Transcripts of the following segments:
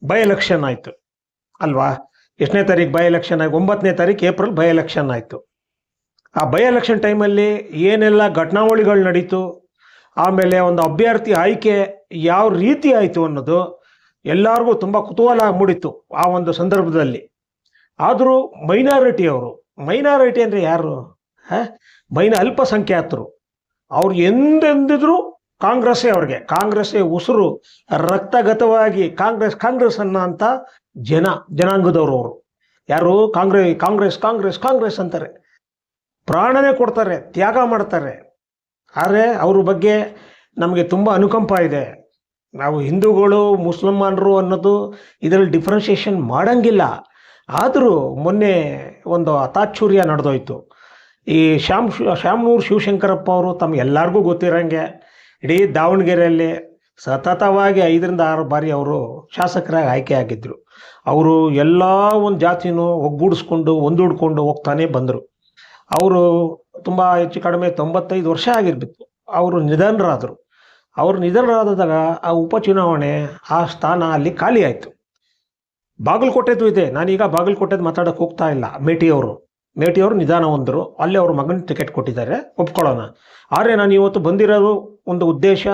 By election ಆಯಿತು ಅಲ್ವಾ? ಎಷ್ಟನೇ ತಾರೀಕು ಬೈ ಎಲೆಕ್ಷನ್ ಆಗಿ? 9ನೇ ತಾರೀಕು ಏಪ್ರಿಲ್ ಬೈ ಎಲೆಕ್ಷನ್ ಆಯಿತು. ಆ ಬೈ ಎಲೆಕ್ಷನ್ ಟೈಮಲ್ಲಿ ಏನೆಲ್ಲ ಘಟನಾವಳಿಗಳು ನಡೀತು, ಆಮೇಲೆ ಒಂದು ಅಭ್ಯರ್ಥಿ ಆಯ್ಕೆ ಯಾವ ರೀತಿ ಆಯಿತು ಅನ್ನೋದು ಎಲ್ಲರಿಗೂ ತುಂಬ ಕುತೂಹಲ ಮೂಡಿತ್ತು ಆ ಒಂದು ಸಂದರ್ಭದಲ್ಲಿ. ಆದರೂ ಮೈನಾರಿಟಿ ಅಂದರೆ ಯಾರು? ಅಲ್ಪಸಂಖ್ಯಾತರು. ಅವ್ರು ಎಂದೆಂದಿದ್ರು ಕಾಂಗ್ರೆಸ್ಸೇ ಉಸಿರು, ರಕ್ತಗತವಾಗಿ ಕಾಂಗ್ರೆಸ್ ಅನ್ನೋ ಅಂತ ಜನಾಂಗದವರು ಅವರು. ಯಾರು? ಕಾಂಗ್ರೆಸ್ ಅಂತಾರೆ, ಪ್ರಾಣನೇ ಕೊಡ್ತಾರೆ, ತ್ಯಾಗ ಮಾಡ್ತಾರೆ. ಆದರೆ ಅವ್ರ ಬಗ್ಗೆ ನಮಗೆ ತುಂಬ ಅನುಕಂಪ ಇದೆ. ನಾವು ಹಿಂದೂಗಳು ಮುಸಲ್ಮಾನರು ಅನ್ನೋದು ಇದರಲ್ಲಿ ಡಿಫ್ರೆನ್ಷಿಯೇಷನ್ ಮಾಡೋಂಗಿಲ್ಲ. ಆದರೂ ಮೊನ್ನೆ ಒಂದು ಅತಾಚುರ್ಯ ನಡೆದೋಯ್ತು. ಈ ಶಾಮನೂರು ಶಿವಶಂಕರಪ್ಪ ಅವರು ತಮಗೆಲ್ಲರಿಗೂ ಗೊತ್ತಿರೋಂಗೆ ಇಡೀ ದಾವಣಗೆರೆಯಲ್ಲಿ ಸತತವಾಗಿ 5ರಿಂದ 6 ಬಾರಿ ಅವರು ಶಾಸಕರಾಗಿ ಆಯ್ಕೆ ಆಗಿದ್ದರು. ಅವರು ಎಲ್ಲ ಒಂದು ಜಾತಿನೂ ಒಗ್ಗೂಡಿಸ್ಕೊಂಡು ಹೊಂದಿಡ್ಕೊಂಡು ಹೋಗ್ತಾನೆ ಬಂದರು. ಅವರು ತುಂಬ ಹೆಚ್ಚು ಕಡಿಮೆ 95 ವರ್ಷ ಆಗಿರ್ಬೇಕು. ಅವರು ನಿಧನರಾದರು. ನಿಧನರಾದಾಗ ಆ ಉಪಚುನಾವಣೆ, ಆ ಸ್ಥಾನ ಅಲ್ಲಿ ಖಾಲಿ ಆಯಿತು. ಬಾಗಲಕೋಟೆದು ಇದೆ, ನಾನೀಗ ಬಾಗಲಕೋಟೆದು ಮಾತಾಡೋಕ್ಕೆ ಹೋಗ್ತಾ ಇಲ್ಲ. ಮೇಟಿಯವರು ನಿಧಾನ ಹೊಂದರು, ಅಲ್ಲಿ ಅವ್ರ ಮಗನ ಟಿಕೆಟ್ ಕೊಟ್ಟಿದ್ದಾರೆ, ಒಪ್ಕೊಳ್ಳೋಣ. ಆದರೆ ನಾನು ಇವತ್ತು ಬಂದಿರೋದು ಒಂದು ಉದ್ದೇಶ,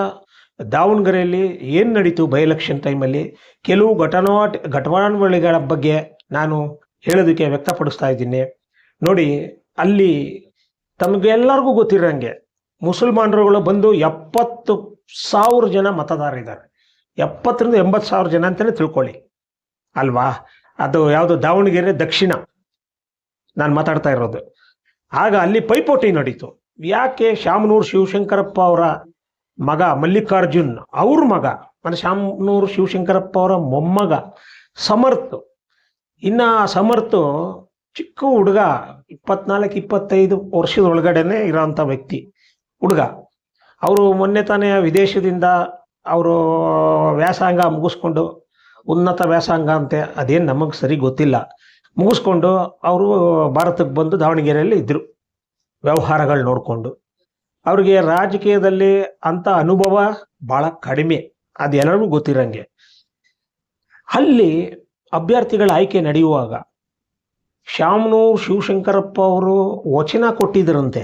ದಾವಣಗೆರೆಯಲ್ಲಿ ಏನು ನಡೀತು ಬೈ ಎಲೆಕ್ಷನ್ ಟೈಮಲ್ಲಿ ಕೆಲವು ಘಟನಾವಳಿಗಳ ಬಗ್ಗೆ ನಾನು ಹೇಳೋದಕ್ಕೆ ವ್ಯಕ್ತಪಡಿಸ್ತಾ ಇದ್ದೀನಿ. ನೋಡಿ, ಅಲ್ಲಿ ತಮಗೆಲ್ಲರಿಗೂ ಗೊತ್ತಿರೋಂಗೆ ಮುಸಲ್ಮಾನರುಗಳು ಬಂದು 70,000 ಜನ ಮತದಾರರಿದ್ದಾರೆ. 70ರಿಂದ 80,000 ಜನ ಅಂತಲೇ ತಿಳ್ಕೊಳ್ಳಿ ಅಲ್ವಾ? ಅದು ಯಾವುದು? ದಾವಣಗೆರೆ ದಕ್ಷಿಣ ನಾನು ಮಾತಾಡ್ತಾ ಇರೋದು. ಆಗ ಅಲ್ಲಿ ಪೈಪೋಟಿ ನಡೀತು. ಯಾಕೆ? ಶಾಮನೂರು ಶಿವಶಂಕರಪ್ಪ ಅವರ ಮಗ ಮಲ್ಲಿಕಾರ್ಜುನ್, ಅವ್ರ ಮಗ ಅಂದರೆ ಶಾಮನೂರು ಶಿವಶಂಕರಪ್ಪ ಅವರ ಮೊಮ್ಮಗ ಸಮರ್ಥ್. ಇನ್ನು ಸಮರ್ಥ್ ಚಿಕ್ಕ ಹುಡುಗ, 24-25 ವರ್ಷದ ಒಳಗಡೆನೆ ಇರೋಂಥ ಹುಡುಗ. ಅವರು ಮೊನ್ನೆ ತಾನೇ ವಿದೇಶದಿಂದ ಅವರು ವ್ಯಾಸಂಗ ಮುಗಿಸ್ಕೊಂಡು, ಉನ್ನತ ವ್ಯಾಸಂಗ ಅಂತೆ, ಅದೇನು ನಮಗೆ ಸರಿ ಗೊತ್ತಿಲ್ಲ, ಮುಗಿಸ್ಕೊಂಡು ಅವರು ಭಾರತಕ್ಕೆ ಬಂದು ದಾವಣಗೆರೆಯಲ್ಲಿ ಇದ್ದರು ವ್ಯವಹಾರಗಳು ನೋಡಿಕೊಂಡು. ಅವ್ರಿಗೆ ರಾಜಕೀಯದಲ್ಲಿ ಅಂಥ ಅನುಭವ ಭಾಳ ಕಡಿಮೆ, ಅದೆಲ್ಲರಿಗೂ ಗೊತ್ತಿರೋಂಗೆ. ಅಲ್ಲಿ ಅಭ್ಯರ್ಥಿಗಳ ಆಯ್ಕೆ ನಡೆಯುವಾಗ ಶಾಮನೂರು ಶಿವಶಂಕರಪ್ಪ ಅವರು ವಚನ ಕೊಟ್ಟಿದ್ದರಂತೆ,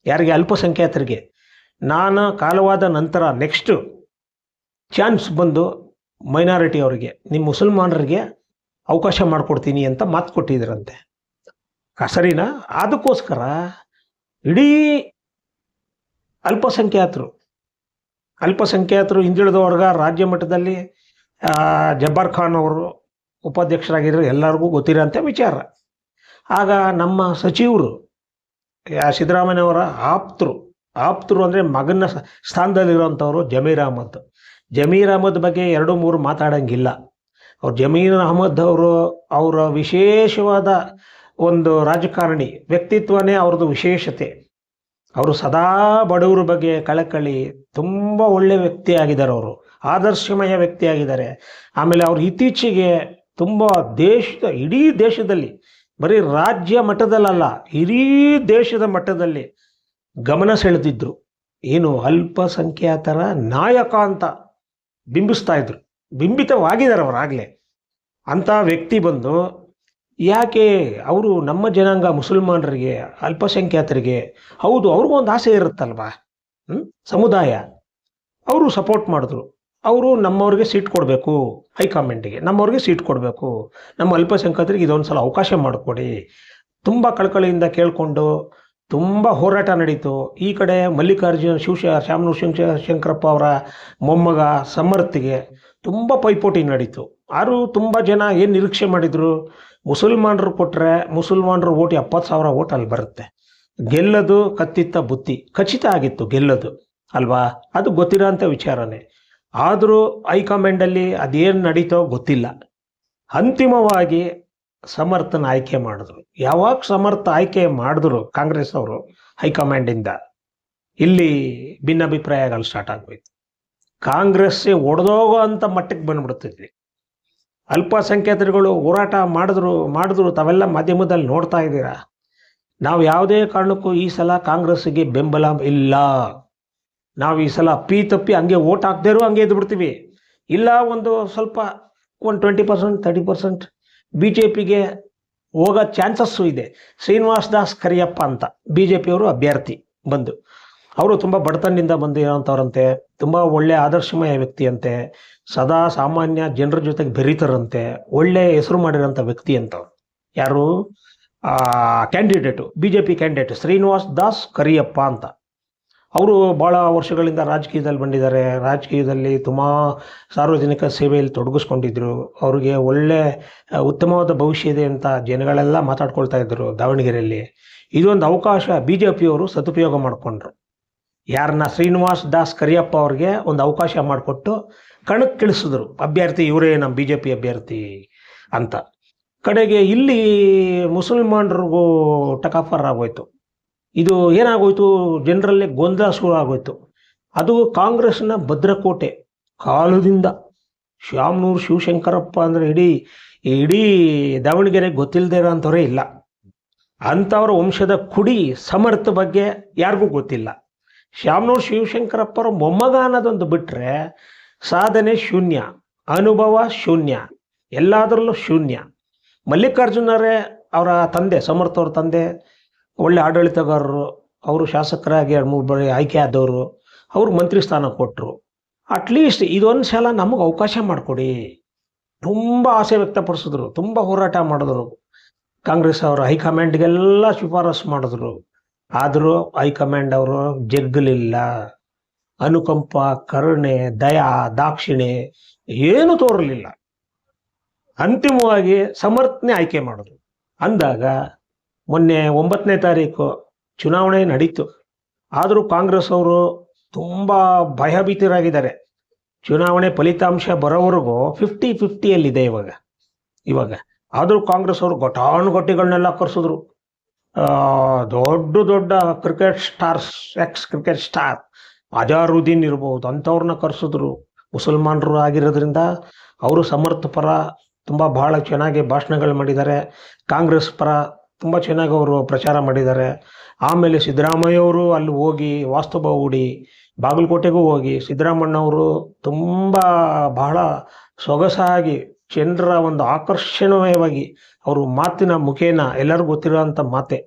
ಯಾರಿಗೆ? ಅಲ್ಪಸಂಖ್ಯಾತರಿಗೆ. ನಾನು ಕಾಲವಾದ ನಂತರ ನೆಕ್ಸ್ಟ್ ಚಾನ್ಸ್ ಬಂದು ಮೈನಾರಿಟಿ ಅವರಿಗೆ, ನಿಮ್ಮ ಮುಸಲ್ಮಾನರಿಗೆ ಅವಕಾಶ ಮಾಡಿಕೊಡ್ತೀನಿ ಅಂತ ಮಾತು ಕೊಟ್ಟಿದ್ದರಂತೆ. ಸರಿನಾ? ಅದಕ್ಕೋಸ್ಕರ ಇಡೀ ಅಲ್ಪಸಂಖ್ಯಾತರು ಹಿಂದುಳಿದ ವರ್ಗ ರಾಜ್ಯ ಮಟ್ಟದಲ್ಲಿ ಜಬ್ಬಾರ್ ಖಾನ್ ಅವರು ಉಪಾಧ್ಯಕ್ಷರಾಗಿದ್ದರು, ಎಲ್ಲರಿಗೂ ಗೊತ್ತಿರೋಂಥ ವಿಚಾರ. ಆಗ ನಮ್ಮ ಸಚಿವರು ಸಿದ್ದರಾಮಯ್ಯವರ ಆಪ್ತರು ಅಂದರೆ ಮಗನ ಸ್ಥಾನದಲ್ಲಿರೋಂಥವ್ರು ಜಮೀರ್ ಅಹಮದ್ ಬಗ್ಗೆ 2-3 ಮಾತಾಡೋಂಗಿಲ್ಲ. ಅವ್ರು ಜಮೀರ್ ಅಹಮದ್ ಅವರ ವಿಶೇಷವಾದ ಒಂದು ರಾಜಕಾರಣಿ ವ್ಯಕ್ತಿತ್ವನೇ ಅವ್ರದ್ದು ವಿಶೇಷತೆ. ಅವರು ಸದಾ ಬಡವರ ಬಗ್ಗೆ ಕಳಕಳಿ, ತುಂಬ ಒಳ್ಳೆಯ ವ್ಯಕ್ತಿಯಾಗಿದ್ದಾರೆ, ಅವರು ಆದರ್ಶಮಯ ವ್ಯಕ್ತಿಯಾಗಿದ್ದಾರೆ. ಆಮೇಲೆ ಅವರು ಇತ್ತೀಚೆಗೆ ತುಂಬ ಇಡೀ ದೇಶದಲ್ಲಿ, ಬರೀ ರಾಜ್ಯ ಮಟ್ಟದಲ್ಲ, ಇಡೀ ದೇಶದ ಮಟ್ಟದಲ್ಲಿ ಗಮನ ಸೆಳೆದಿದ್ರು. ಏನು? ಅಲ್ಪಸಂಖ್ಯಾತರ ನಾಯಕ ಅಂತ ಬಿಂಬಿತವಾಗಿದ್ದಾರೆ ಅವರಾಗಲೇ. ಅಂಥ ವ್ಯಕ್ತಿ ಬಂದು ಯಾಕೆ ಅವರು ನಮ್ಮ ಜನಾಂಗ ಮುಸಲ್ಮಾನರಿಗೆ, ಅಲ್ಪಸಂಖ್ಯಾತರಿಗೆ, ಹೌದು ಅವ್ರಿಗೂ ಒಂದು ಆಸೆ ಇರುತ್ತಲ್ವಾ, ಸಮುದಾಯ, ಅವರು ಸಪೋರ್ಟ್ ಮಾಡಿದ್ರು. ಅವರು ನಮ್ಮವ್ರಿಗೆ ಸೀಟ್ ಕೊಡಬೇಕು, ಹೈಕಮಾಂಡಿಗೆ ನಮ್ಮವ್ರಿಗೆ ಸೀಟ್ ಕೊಡಬೇಕು, ನಮ್ಮ ಅಲ್ಪಸಂಖ್ಯಾತರಿಗೆ ಇದೊಂದು ಸಲ ಅವಕಾಶ ಮಾಡಿಕೊಡಿ, ತುಂಬ ಕಳಕಳಿಯಿಂದ ಕೇಳಿಕೊಂಡು ತುಂಬ ಹೋರಾಟ ನಡೀತು. ಈ ಕಡೆ ಶಾಮನೂರು ಶಿವಶಂಕರಪ್ಪ ಅವರ ಮೊಮ್ಮಗ ಸಮರ್ಥಿಗೆ ತುಂಬ ಪೈಪೋಟಿ ನಡೀತು. ಆದರೂ ತುಂಬ ಜನ ಏನು ನಿರೀಕ್ಷೆ ಮಾಡಿದರು, ಮುಸಲ್ಮಾನರು ಕೊಟ್ಟರೆ ಮುಸಲ್ಮಾನರು ಓಟ್ 70,000 ಓಟ್ ಅಲ್ಲಿ ಬರುತ್ತೆ, ಗೆಲ್ಲೋದು ಕತ್ತಿತ್ತ ಬುತ್ತಿ, ಖಚಿತ ಆಗಿತ್ತು ಗೆಲ್ಲೋದು ಅಲ್ವಾ? ಅದು ಗೊತ್ತಿರೋ ಅಂಥ ವಿಚಾರನೇ. ಆದರೂ ಹೈಕಮಾಂಡಲ್ಲಿ ಅದೇನು ನಡೀತೋ ಗೊತ್ತಿಲ್ಲ. ಅಂತಿಮವಾಗಿ ಸಮರ್ಥನ ಆಯ್ಕೆ ಮಾಡಿದ್ರು. ಯಾವಾಗ ಸಮರ್ಥ ಆಯ್ಕೆ ಮಾಡಿದ್ರು ಕಾಂಗ್ರೆಸ್ ಅವರು ಹೈಕಮಾಂಡಿಂದ, ಇಲ್ಲಿ ಭಿನ್ನಾಭಿಪ್ರಾಯಗಳು ಸ್ಟಾರ್ಟ್ ಆಗೋಯ್ತು. ಕಾಂಗ್ರೆಸ್ಸೇ ಒಡೆದೋಗೋ ಅಂಥ ಮಟ್ಟಕ್ಕೆ ಬಂದ್ಬಿಡ್ತಿದ್ವಿ. ಅಲ್ಪಸಂಖ್ಯಾತರುಗಳು ಹೋರಾಟ ಮಾಡಿದ್ರು ತಾವೆಲ್ಲ ಮಾಧ್ಯಮದಲ್ಲಿ ನೋಡ್ತಾ ಇದ್ದೀರಾ. ನಾವು ಯಾವುದೇ ಕಾರಣಕ್ಕೂ ಈ ಸಲ ಕಾಂಗ್ರೆಸ್ಸಿಗೆ ಬೆಂಬಲ ಇಲ್ಲ. ನಾವು ಈ ಸಲ ತಪ್ಪಿ ಹಂಗೆ ಓಟ್ ಹಾಕ್ದೇರೂ ಹಂಗೆ ಎದ್ದು ಬಿಡ್ತೀವಿ. ಇಲ್ಲ ಒಂದು ಸ್ವಲ್ಪ ಒಂದು 20%, 30% ಬಿ ಜೆ ಪಿಗೆ ಹೋಗೋ ಚಾನ್ಸಸ್ಸು ಇದೆ. ಶ್ರೀನಿವಾಸ್ ದಾಸ್ ಕರಿಯಪ್ಪ ಅಂತ ಬಿ ಜೆ ಪಿಯವರು ಅಭ್ಯರ್ಥಿ ಬಂದು, ಅವರು ತುಂಬ ಬಡತನದಿಂದ ಬಂದು ಇರೋಂಥವ್ರಂತೆ, ತುಂಬ ಒಳ್ಳೆ ಆದರ್ಶಮಯ ವ್ಯಕ್ತಿ ಅಂತೆ, ಸದಾ ಸಾಮಾನ್ಯ ಜನರ ಜೊತೆಗೆ ಬೆರೀತಾರಂತೆ, ಒಳ್ಳೆ ಹೆಸರು ಮಾಡಿರೋಂಥ ವ್ಯಕ್ತಿ ಅಂತ. ಯಾರು candidate, B J P candidate Srinivas Das Kariyappa ಅಂತ. ಅವರು ಭಾಳ ವರ್ಷಗಳಿಂದ ರಾಜಕೀಯದಲ್ಲಿ ಬಂದಿದ್ದಾರೆ. ರಾಜಕೀಯದಲ್ಲಿ ತುಂಬ ಸಾರ್ವಜನಿಕ ಸೇವೆಯಲ್ಲಿ ತೊಡಗಿಸ್ಕೊಂಡಿದ್ರು. ಅವ್ರಿಗೆ ಒಳ್ಳೆ ಉತ್ತಮವಾದ ಭವಿಷ್ಯ ಇದೆ ಅಂತ ಜನಗಳೆಲ್ಲ ಮಾತಾಡ್ಕೊಳ್ತಾ ಇದ್ದರು ದಾವಣಗೆರೆಯಲ್ಲಿ. ಇದೊಂದು ಅವಕಾಶ ಬಿ ಜೆ ಪಿಯವರು ಸದುಪಯೋಗ ಮಾಡಿಕೊಂಡ್ರು. ಯಾರನ್ನ ಶ್ರೀನಿವಾಸ್ ದಾಸ್ ಕರಿಯಪ್ಪ ಅವ್ರಿಗೆ ಒಂದು ಅವಕಾಶ ಮಾಡಿಕೊಟ್ಟು ಕಣಕ್ಕಿಳಿಸಿದ್ರು, ಅಭ್ಯರ್ಥಿ ಇವರೇ ನಮ್ಮ ಬಿ ಜೆ ಪಿ ಅಭ್ಯರ್ಥಿ ಅಂತ. ಕಡೆಗೆ ಇಲ್ಲಿ ಮುಸಲ್ಮಾನರಿಗೂ ಟಕಾಫರ್ ಆಗೋಯ್ತು. ಇದು ಏನಾಗೋಯ್ತು, ಜನರಲ್ಲಿ ಗೊಂದಲ ಶುರು ಆಗೋಯ್ತು. ಅದು ಕಾಂಗ್ರೆಸ್ನ ಭದ್ರಕೋಟೆ ಕಾಲದಿಂದ. ಶಾಮನೂರು ಶಿವಶಂಕರಪ್ಪ ಅಂದರೆ ಇಡೀ ದಾವಣಗೆರೆಗೆ ಗೊತ್ತಿಲ್ಲದೆ ಇರೋಂಥವ್ರೇ ಇಲ್ಲ. ಅಂಥವ್ರ ವಂಶದ ಕುಡಿ ಸಮರ್ಥ ಬಗ್ಗೆ ಯಾರಿಗೂ ಗೊತ್ತಿಲ್ಲ. ಶಾಮನೂರು ಶಿವಶಂಕರಪ್ಪರ ಮೊಮ್ಮಗ ಅನ್ನೋದೊಂದು ಬಿಟ್ಟರೆ ಸಾಧನೆ ಶೂನ್ಯ, ಅನುಭವ ಶೂನ್ಯ, ಎಲ್ಲದರಲ್ಲೂ ಶೂನ್ಯ. ಮಲ್ಲಿಕಾರ್ಜುನರೇ ಅವರ ತಂದೆ, ಸಮರ್ಥ ಅವ್ರ ತಂದೆ ಒಳ್ಳೆ ಆಡಳಿತಗಾರರು. ಅವರು ಶಾಸಕರಾಗಿ 2-3 ಬಾರಿ ಆಯ್ಕೆ ಆದವರು. ಅವರು ಮಂತ್ರಿ ಸ್ಥಾನ ಕೊಟ್ಟರು. ಅಟ್ಲೀಸ್ಟ್ ಇದೊಂದು ಸಲ ನಮಗೆ ಅವಕಾಶ ಮಾಡಿಕೊಡಿ. ತುಂಬ ಆಸೆ ವ್ಯಕ್ತಪಡಿಸಿದ್ರು, ತುಂಬ ಹೋರಾಟ ಮಾಡಿದ್ರು. ಕಾಂಗ್ರೆಸ್ ಅವರು ಹೈಕಮಾಂಡ್ಗೆಲ್ಲ ಶಿಫಾರಸು ಮಾಡಿದ್ರು. ಆದರೂ ಹೈಕಮಾಂಡ್ ಅವರು ಜಗ್ಗಲಿಲ್ಲ. ಅನುಕಂಪ, ಕರುಣೆ, ದಯಾ, ದಾಕ್ಷಿಣೆ ಏನೂ ತೋರಲಿಲ್ಲ. ಅಂತಿಮವಾಗಿ ಸಮರ್ಥನೆ ಆಯ್ಕೆ ಮಾಡಿದ್ರು. ಅಂದಾಗ ಮೊನ್ನೆ 9ನೇ ತಾರೀಕು ಚುನಾವಣೆ ನಡೀತು. ಆದರೂ ಕಾಂಗ್ರೆಸ್ ಅವರು ತುಂಬ ಭಯಭೀತರಾಗಿದ್ದಾರೆ. ಚುನಾವಣೆ ಫಲಿತಾಂಶ ಬರೋವರೆಗೂ 50-50ಯಲ್ಲಿದೆ ಇವಾಗ. ಆದರೂ ಕಾಂಗ್ರೆಸ್ ಅವರು ಘಟಾನುಘಟಿಗಳನ್ನೆಲ್ಲ ಕರೆಸಿದ್ರು. ದೊಡ್ಡ cricket stars, ex cricket star Azharuddin ಇರ್ಬೋದು, ಅಂಥವ್ರನ್ನ ಕರೆಸಿದ್ರು. ಮುಸಲ್ಮಾನರು ಆಗಿರೋದ್ರಿಂದ ಅವರು ಸಮರ್ಥ ಪರ ತುಂಬ ಭಾಳ ಚೆನ್ನಾಗಿ ಭಾಷಣಗಳು ಮಾಡಿದ್ದಾರೆ. ಕಾಂಗ್ರೆಸ್ ಪರ ತುಂಬ ಚೆನ್ನಾಗಿ ಅವರು ಪ್ರಚಾರ ಮಾಡಿದ್ದಾರೆ. ಆಮೇಲೆ ಸಿದ್ದರಾಮಯ್ಯವರು ಅಲ್ಲಿ ಹೋಗಿ ವಾಸ್ತವ ಹೂಡಿ ಬಾಗಲಕೋಟೆಗೂ ಹೋಗಿ ಸಿದ್ದರಾಮಣ್ಣವರು ತುಂಬ ಬಹಳ ಸೊಗಸಾಗಿ ಜನರ ಒಂದು ಆಕರ್ಷಣೀಯವಾಗಿ ಅವರು ಮಾತಿನ ಮುಖೇನ ಎಲ್ಲರಿಗೂ ಗೊತ್ತಿರೋಂಥ ಮಾತೆ.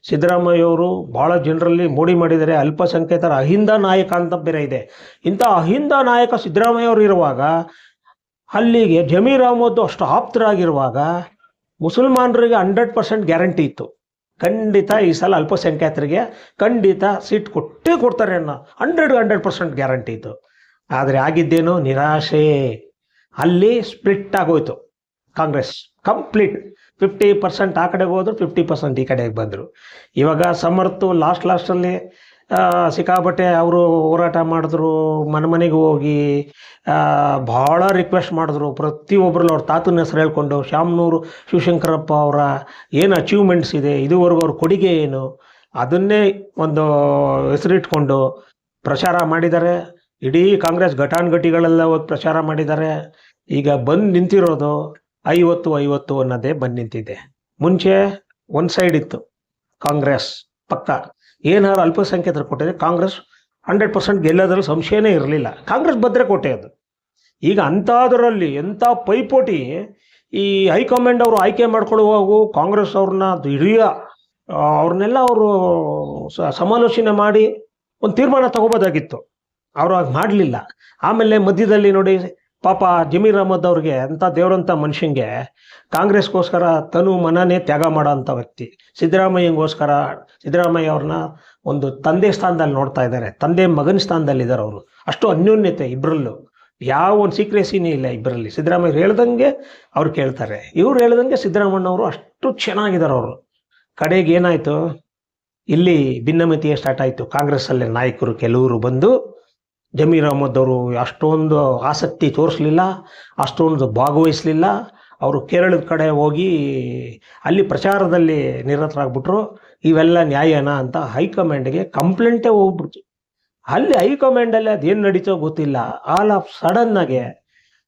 ಸಿದ್ದರಾಮಯ್ಯವರು ಭಾಳ ಜನರಲ್ಲಿ ಮೋಡಿ ಮಾಡಿದ್ದಾರೆ. ಅಲ್ಪಸಂಖ್ಯಾತರ ಅಹಿಂದ ನಾಯಕ ಅಂತ ಬೇರೆ ಇದೆ. ಇಂಥ ಅಹಿಂದ ನಾಯಕ ಸಿದ್ದರಾಮಯ್ಯವರು ಇರುವಾಗ, ಅಲ್ಲಿಗೆ ಜಮೀರ್ ಅಹ್ಮದ್ ಅಷ್ಟು ಆಪ್ತರಾಗಿರುವಾಗ ಮುಸಲ್ಮಾನರಿಗೆ 100% ಗ್ಯಾರಂಟಿ ಇತ್ತು. ಖಂಡಿತ ಈ ಸಲ ಅಲ್ಪಸಂಖ್ಯಾತರಿಗೆ ಖಂಡಿತ ಸೀಟ್ ಕೊಟ್ಟೇ ಕೊಡ್ತಾರೆ ಅನ್ನೋ 100% ಗ್ಯಾರಂಟಿ ಇತ್ತು. ಆದರೆ ಆಗಿದ್ದೇನು, ನಿರಾಶೆ. ಅಲ್ಲಿ ಸ್ಪ್ಲಿಟ್ ಆಗೋಯ್ತು ಕಾಂಗ್ರೆಸ್ ಕಂಪ್ಲೀಟ್. 50% ಆ ಕಡೆಗೆ ಹೋದ್ರು, 50% ಈ ಕಡೆಗೆ ಬಂದರು. ಇವಾಗ ಸಮರ್ಥು ಲಾಸ್ಟಲ್ಲಿ ಸಿಕ್ಕಾಪಟ್ಟೆ ಅವರು ಹೋರಾಟ ಮಾಡಿದ್ರು. ಮನೆಗೆ ಹೋಗಿ ಭಾಳ ರಿಕ್ವೆಸ್ಟ್ ಮಾಡಿದ್ರು. ಪ್ರತಿಯೊಬ್ಬರಲ್ಲಿ ಅವ್ರ ತಾತನ ಹೆಸರು ಹೇಳ್ಕೊಂಡು ಶಾಮನೂರು ಶಿವಶಂಕರಪ್ಪ ಅವರ ಏನು ಅಚೀವ್ಮೆಂಟ್ಸ್ ಇದೆ, ಇದುವರೆಗೂ ಅವ್ರ ಕೊಡುಗೆ ಏನು, ಅದನ್ನೇ ಒಂದು ಹೆಸರಿಟ್ಕೊಂಡು ಪ್ರಚಾರ ಮಾಡಿದ್ದಾರೆ. ಇಡೀ ಕಾಂಗ್ರೆಸ್ ಘಟಾನುಘಟಿಗಳೆಲ್ಲ ಹೋಗಿ ಪ್ರಚಾರ ಮಾಡಿದ್ದಾರೆ. ಈಗ ಬಂದು ನಿಂತಿರೋದು 50-50 ಅನ್ನೋದೇ ಬಂದು ನಿಂತಿದೆ. ಮುಂಚೆ ಒಂದು ಸೈಡ್ ಇತ್ತು ಕಾಂಗ್ರೆಸ್ ಪಕ್ಕ. ಏನಾದ್ರು ಅಲ್ಪಸಂಖ್ಯಾತರು ಕೊಟ್ಟಿದ್ರೆ ಕಾಂಗ್ರೆಸ್ 100% ಗೆಲ್ಲೋದ್ರಲ್ಲಿ ಸಂಶಯನೇ ಇರಲಿಲ್ಲ. ಕಾಂಗ್ರೆಸ್ ಭದ್ರಕೋಟೆ ಅದು. ಈಗ ಅಂಥದ್ರಲ್ಲಿ ಎಂಥ ಪೈಪೋಟಿ. ಈ ಹೈಕಮಾಂಡ್ ಅವರು ಆಯ್ಕೆ ಮಾಡ್ಕೊಳ್ಳುವಾಗೂ ಕಾಂಗ್ರೆಸ್ ಅವ್ರನ್ನ ಅವ್ರನ್ನೆಲ್ಲ ಅವರು ಸಮಾಲೋಚನೆ ಮಾಡಿ ಒಂದು ತೀರ್ಮಾನ ತಗೋಬೋದಾಗಿತ್ತು. ಅವರು ಹಾಗೆ ಮಾಡಲಿಲ್ಲ. ಆಮೇಲೆ ಮಧ್ಯದಲ್ಲಿ ನೋಡಿ ಪಾಪ ಜಮೀರ್ ಅಹ್ಮದ್ ಅವ್ರಿಗೆ, ಅಂಥ ದೇವರಂಥ ಮನುಷ್ಯಂಗೆ ಕಾಂಗ್ರೆಸ್ಗೋಸ್ಕರ ತನು ಮನನೇ ತ್ಯಾಗ ಮಾಡೋ ಅಂಥ ವ್ಯಕ್ತಿ. ಸಿದ್ದರಾಮಯ್ಯ ಅವ್ರನ್ನ ಒಂದು ತಂದೆ ಸ್ಥಾನದಲ್ಲಿ ನೋಡ್ತಾ ಇದ್ದಾರೆ. ತಂದೆ ಮಗನ ಸ್ಥಾನದಲ್ಲಿದ್ದಾರೆ ಅವರು. ಅಷ್ಟು ಅನ್ಯೋನ್ಯತೆ ಇಬ್ಬರಲ್ಲೂ, ಯಾವ ಒಂದು ಸೀಕ್ರೆಸಿನೇ ಇಲ್ಲ ಇಬ್ಬರಲ್ಲಿ. ಸಿದ್ದರಾಮಯ್ಯ ಹೇಳ್ದಂಗೆ ಅವ್ರು ಕೇಳ್ತಾರೆ, ಇವ್ರು ಹೇಳ್ದಂಗೆ ಸಿದ್ದರಾಮಣ್ಣವರು ಅಷ್ಟು ಚೆನ್ನಾಗಿದ್ದಾರೆ ಅವರು. ಕಡೆಗೆ ಏನಾಯಿತು, ಇಲ್ಲಿ ಭಿನ್ನಮತೀಯ ಸ್ಟಾರ್ಟ್ ಆಯಿತು. ಕಾಂಗ್ರೆಸ್ಸಲ್ಲೇ ನಾಯಕರು ಕೆಲವರು ಬಂದು ಜಮೀರ್ ಅಹ್ಮದ್ ಅವರು ಅಷ್ಟೊಂದು ಆಸಕ್ತಿ ತೋರಿಸಲಿಲ್ಲ, ಅಷ್ಟೊಂದು ಭಾಗವಹಿಸಲಿಲ್ಲ. ಅವರು ಕೇರಳದ ಕಡೆ ಹೋಗಿ ಅಲ್ಲಿ ಪ್ರಚಾರದಲ್ಲಿ ನಿರತರಾಗ್ಬಿಟ್ರು. ಇವೆಲ್ಲ ನ್ಯಾಯನಾ ಅಂತ ಹೈಕಮಾಂಡ್ಗೆ ಕಂಪ್ಲೇಂಟೇ ಹೋಗ್ಬಿಡ್ತು. ಅಲ್ಲಿ ಹೈಕಮಾಂಡಲ್ಲಿ ಅದೇನು ನಡೀತೋ ಗೊತ್ತಿಲ್ಲ. ಆಲ್ ಆಫ್ ಸಡನ್ನಾಗೆ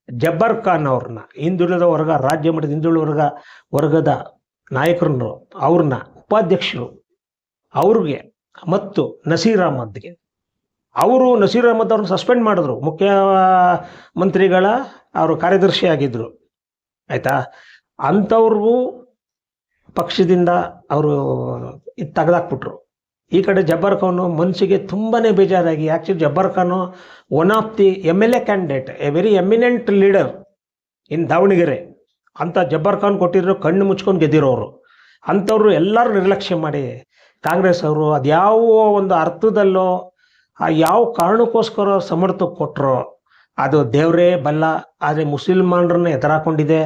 ಜಬ್ಬರ್ ಖಾನ್ ಅವ್ರನ್ನ, ಹಿಂದುಳಿದ ವರ್ಗ, ರಾಜ್ಯ ಮಟ್ಟದ ಹಿಂದುಳಿದ ವರ್ಗದ ನಾಯಕರನ್ನು, ಅವ್ರನ್ನ ಉಪಾಧ್ಯಕ್ಷರು ಅವ್ರಿಗೆ ಮತ್ತು ನಸೀರ್ ಅಹ್ಮದ್ಗೆ, ನಸೀರ್ ಅಹ್ಮದ್ ಅವ್ರನ್ನ ಸಸ್ಪೆಂಡ್ ಮಾಡಿದ್ರು. ಮುಖ್ಯಮಂತ್ರಿಗಳ ಅವರು ಕಾರ್ಯದರ್ಶಿ ಆಗಿದ್ದರು. ಆಯಿತಾ. ಅಂಥವ್ರಿಗೂ ಪಕ್ಷದಿಂದ ಅವರು ಇದು ತೆಗೆದಾಕ್ಬಿಟ್ರು. ಈ ಕಡೆ ಜಬ್ಬರ್ ಖಾನು ಮನಸ್ಸಿಗೆ ತುಂಬಾ ಬೇಜಾರಾಗಿ, actually Jabbar Khan one of the MLA candidate, A very eminent leader in Davanagere. ಅಂಥ ಜಬ್ಬರ್ ಖಾನ್ ಕೊಟ್ಟಿದ್ರು ಕಣ್ಣು ಮುಚ್ಕೊಂಡು ಗೆದ್ದಿರೋರು. ಅಂಥವ್ರು ಎಲ್ಲರೂ ನಿರ್ಲಕ್ಷ್ಯ ಮಾಡಿ ಕಾಂಗ್ರೆಸ್ ಅವರು ಅದ್ಯಾವ ಒಂದು ಅರ್ಥದಲ್ಲೋ ಯಾವ ಕಾರಣಕ್ಕೋಸ್ಕರ ಸಮರ್ಥಕ್ಕೆ ಕೊಟ್ಟರೋ ಅದು ದೇವರೇ ಬಲ್ಲ. ಆದರೆ ಮುಸಲ್ಮಾನರನ್ನ ಎದುರಾಕೊಂಡಿದೆ.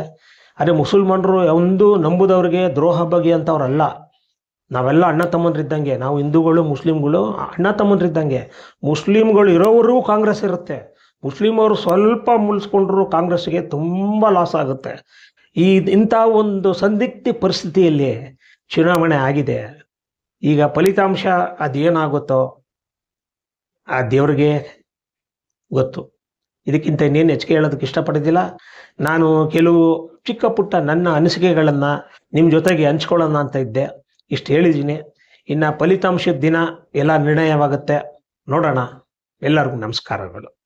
ಆದರೆ ಮುಸಲ್ಮಾನರು ಒಂದು ನಂಬುದವ್ರಿಗೆ ದ್ರೋಹ ಬಗೆಯಂಥವ್ರಲ್ಲ. ನಾವೆಲ್ಲ ಅಣ್ಣ ತಮ್ಮಂದ್ರಿದ್ದಂಗೆ. ನಾವು ಹಿಂದೂಗಳು ಮುಸ್ಲಿಮ್ಗಳು ಅಣ್ಣ ತಮ್ಮಂದ್ರಿದ್ದಂಗೆ. ಮುಸ್ಲಿಮ್ಗಳು ಇರೋವರೆಗೂ ಕಾಂಗ್ರೆಸ್ ಇರುತ್ತೆ. ಮುಸ್ಲಿಮವರು ಸ್ವಲ್ಪ ಮುಳಿಸ್ಕೊಂಡ್ರು ಕಾಂಗ್ರೆಸ್ಗೆ ತುಂಬ ಲಾಸ್ ಆಗುತ್ತೆ. ಇಂಥ ಒಂದು ಸಂದಿಗ್ಧ ಪರಿಸ್ಥಿತಿಯಲ್ಲಿ ಚುನಾವಣೆ ಆಗಿದೆ. ಈಗ ಫಲಿತಾಂಶ ಅದೇನಾಗುತ್ತೋ ಆ ದೇವ್ರಿಗೆ ಗೊತ್ತು. ಇದಕ್ಕಿಂತ ಇನ್ನೇನು ಹೆಚ್ಚಿಗೆ ಹೇಳೋದಕ್ಕೆ ಇಷ್ಟಪಡೋದಿಲ್ಲ. ನಾನು ಕೆಲವು ಚಿಕ್ಕ ಪುಟ್ಟ ನನ್ನ ಅನಿಸಿಕೆಗಳನ್ನು ನಿಮ್ಮ ಜೊತೆಗೆ ಹಂಚ್ಕೊಳ್ಳೋಣ ಅಂತ ಇದ್ದೆ. ಇಷ್ಟು ಹೇಳಿದ್ದೀನಿ. ಇನ್ನು ಫಲಿತಾಂಶದ ದಿನ ಎಲ್ಲ ನಿರ್ಣಯವಾಗುತ್ತೆ, ನೋಡೋಣ. ಎಲ್ಲರಿಗೂ ನಮಸ್ಕಾರಗಳು.